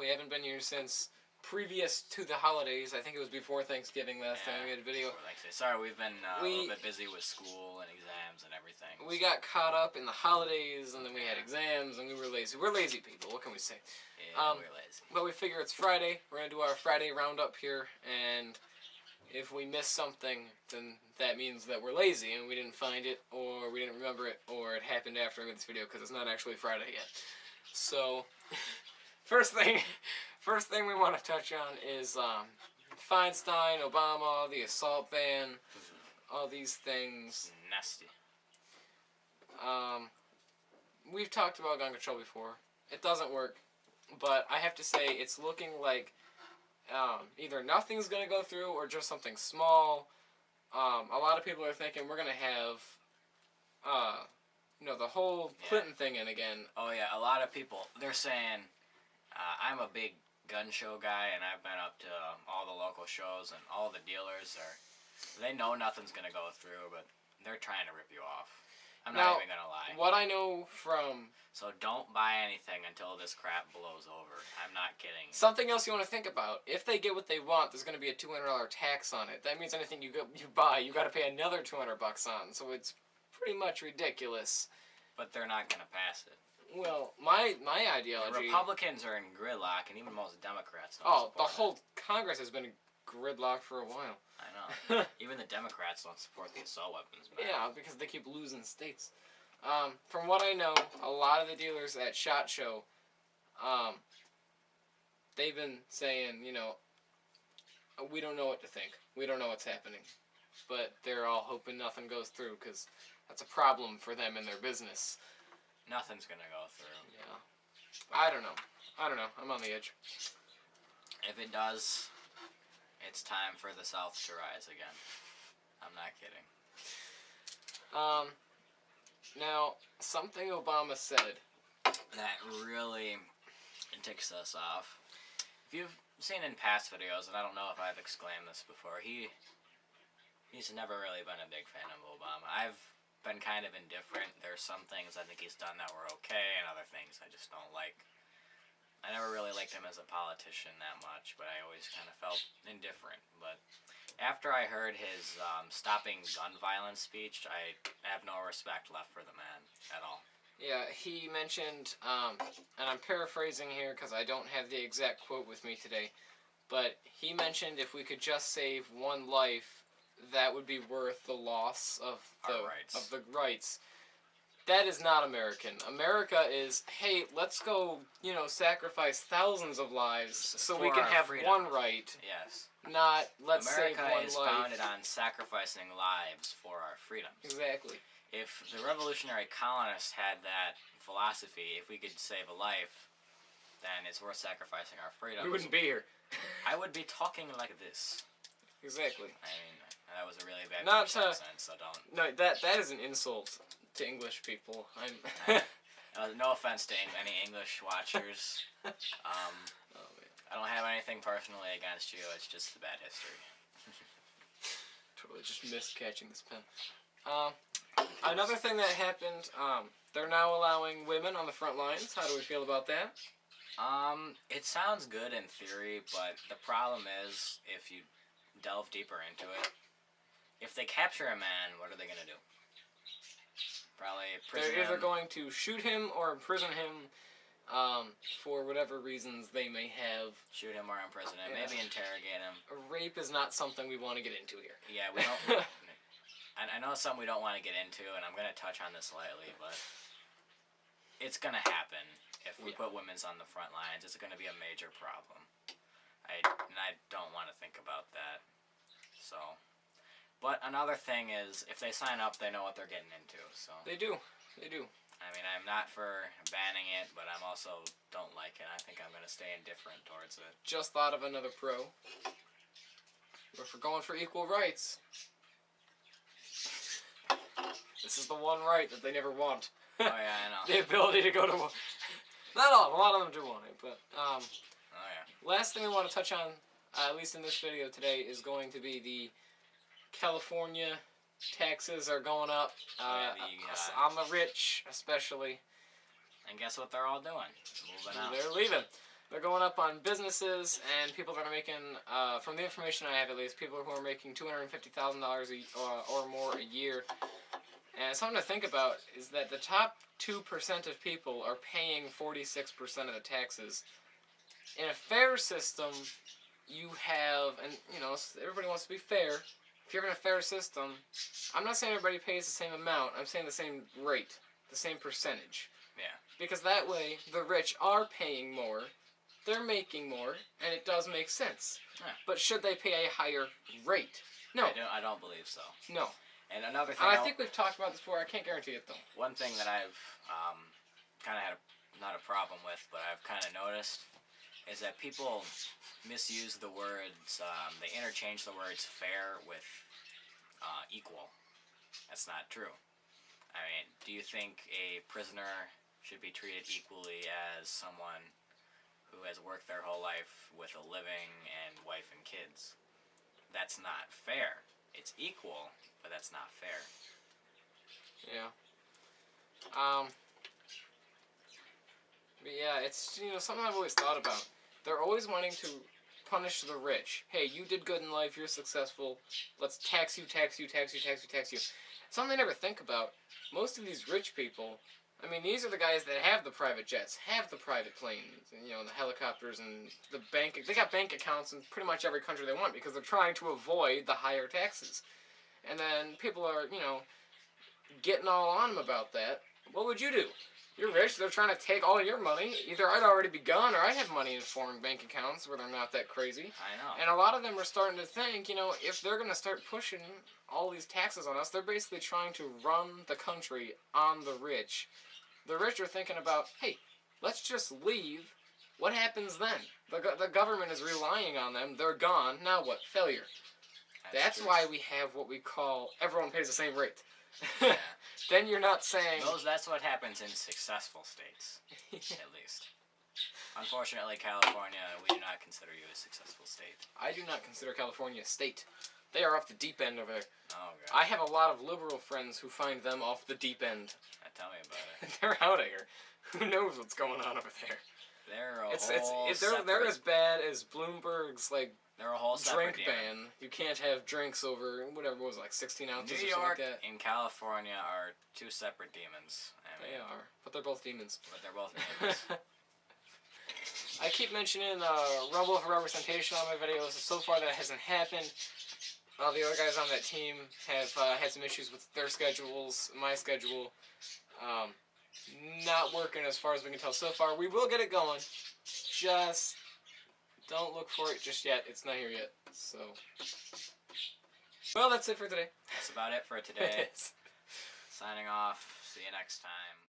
We haven't been here since previous to the holidays. I think it was before Thanksgiving last time we made a video. Sorry, we've been a little bit busy with school and exams and everything. We got caught up in the holidays, and then we had exams, and we were lazy. We're lazy people. What can we say? Yeah, we're lazy. But we figure it's Friday. We're gonna do our Friday roundup here, and if we miss something, then that means that we're lazy and we didn't find it, or we didn't remember it, or it happened after I made this video because it's not actually Friday yet. So, first thing we want to touch on is Feinstein, Obama, the assault ban, all these things. Nasty. We've talked about gun control before. It doesn't work, but I have to say it's looking like either nothing's going to go through or just something small. A lot of people are thinking we're going to have, the whole Clinton thing in again. Oh, yeah, a lot of people, they're saying, I'm a big gun show guy, and I've been up to all the local shows, and all the dealers they know nothing's going to go through, but they're trying to rip you off. I'm not even going to lie. What I know from... So don't buy anything until this crap blows over. I'm not kidding. Something else you want to think about. If they get what they want, there's going to be a $200 tax on it. That means anything you buy, you got to pay another $200 on. So it's pretty much ridiculous. But they're not going to pass it. Well, my ideology... The Republicans are in gridlock, and even most Democrats don't support the whole Congress has been in gridlock for a while. I know. Even the Democrats don't support the assault weapons ban. Yeah, because they keep losing states. From what I know, a lot of the dealers at SHOT Show, they've been saying, we don't know what to think. We don't know what's happening. But they're all hoping nothing goes through, because that's a problem for them in their business. Nothing's going to go through. Yeah. I don't know. I'm on the edge. If it does, it's time for the South to rise again. I'm not kidding. Now, something Obama said that really ticks us off. If you've seen in past videos, and I don't know if I've exclaimed this before, he's never really been a big fan of Obama. I've been kind of indifferent. There's some things I think he's done that were okay, and other things I just don't like. I never really liked him as a politician that much, but I always kind of felt indifferent. But after I heard his stopping gun violence speech, I have no respect left for the man at all. Yeah, he mentioned, and I'm paraphrasing here because I don't have the exact quote with me today, but he mentioned if we could just save one life, that would be worth the loss of the rights. That is not American. America is, hey, let's go, sacrifice thousands of lives so we can have one right. Yes. Not, let's save one life. America is founded on sacrificing lives for our freedoms. Exactly. If the revolutionary colonists had that philosophy, if we could save a life, then it's worth sacrificing our freedoms. We wouldn't be here. I would be talking like this. Exactly. I mean, that was a really bad accent, so don't... No, that is an insult to English people. No offense to any English watchers. I don't have anything personally against you. It's just the bad history. Totally just missed catching this pen. Another thing that happened, they're now allowing women on the front lines. How do we feel about that? It sounds good in theory, but the problem is, if you delve deeper into it, if they capture a man, what are they going to do? Probably imprison him. They're either going to shoot him or imprison him for whatever reasons they may have. Shoot him or imprison him. Yeah. Maybe interrogate him. Rape is not something we want to get into here. Yeah, we don't... I know something we don't want to get into, and I'm going to touch on this lightly, but it's going to happen if we put women's on the front lines. It's going to be a major problem. I don't want to think about that. So... But another thing is, if they sign up, they know what they're getting into. So They do. I mean, I'm not for banning it, but I'm also don't like it. I think I'm going to stay indifferent towards it. Just thought of another pro. If we're going for equal rights, this is the one right that they never want. Oh, yeah, I know. The ability to go to... Not all. A lot of them do want it, but... Oh, yeah. Last thing we want to touch on, at least in this video today, is going to be the... California taxes are going up on the rich, especially. And guess what they're all doing? Moving out. They're leaving. They're going up on businesses and people that are making, from the information I have at least, people who are making $250,000 or more a year. And something to think about is that the top 2% of people are paying 46% of the taxes. In a fair system, you have, and you know, everybody wants to be fair. If you're in a fair system, I'm not saying everybody pays the same amount. I'm saying the same rate, the same percentage. Yeah. Because that way, the rich are paying more, they're making more, and it does make sense. Yeah. But should they pay a higher rate? No. I don't believe so. No. And another thing... I think we've talked about this before. I can't guarantee it, though. One thing that I've kind of had not a problem with, but I've kind of noticed, is that people misuse the words, they interchange the words fair with equal. That's not true. I mean, do you think a prisoner should be treated equally as someone who has worked their whole life with a living and wife and kids? That's not fair. It's equal, but that's not fair. Yeah. But yeah, it's, you know, something I've always thought about. They're always wanting to punish the rich. Hey, you did good in life, you're successful, let's tax you. Something they never think about, most of these rich people, I mean, these are the guys that have the private jets, have the private planes, and, you know, the helicopters and the bank. They got bank accounts in pretty much every country they want because they're trying to avoid the higher taxes. And then people are, you know, getting all on them about that. What would you do? You're rich, they're trying to take all your money. Either I'd already be gone or I have money in foreign bank accounts where they're not that crazy. I know. And a lot of them are starting to think, you know, if they're going to start pushing all these taxes on us, they're basically trying to run the country on the rich. The rich are thinking about, hey, let's just leave. What happens then? The government is relying on them. They're gone. Now what? Failure. That's true. why we have what we call everyone pays the same rate. Yeah. Then you're not saying... That's what happens in successful states, at least. Unfortunately, California, we do not consider you a successful state. I do not consider California a state. They are off the deep end over there. Oh, God. I have a lot of liberal friends who find them off the deep end. Tell me about it. They're out of here. Who knows what's going on over there? They're as bad as Bloomberg's, like, they're a whole drink separate ban. You can't have drinks over, whatever it was, like 16 ounces New or something York like that. and California are two separate demons. I mean, They are, but they're both demons. But they're both demons. I keep mentioning Rumble for representation on my videos. So far that hasn't happened. The other guys on that team have had some issues with their schedules, my schedule. Not working as far as we can tell so far. We will get it going. Just don't look for it just yet. It's not here yet. So, well, that's it for today. That's about it for today. Signing off. See you next time.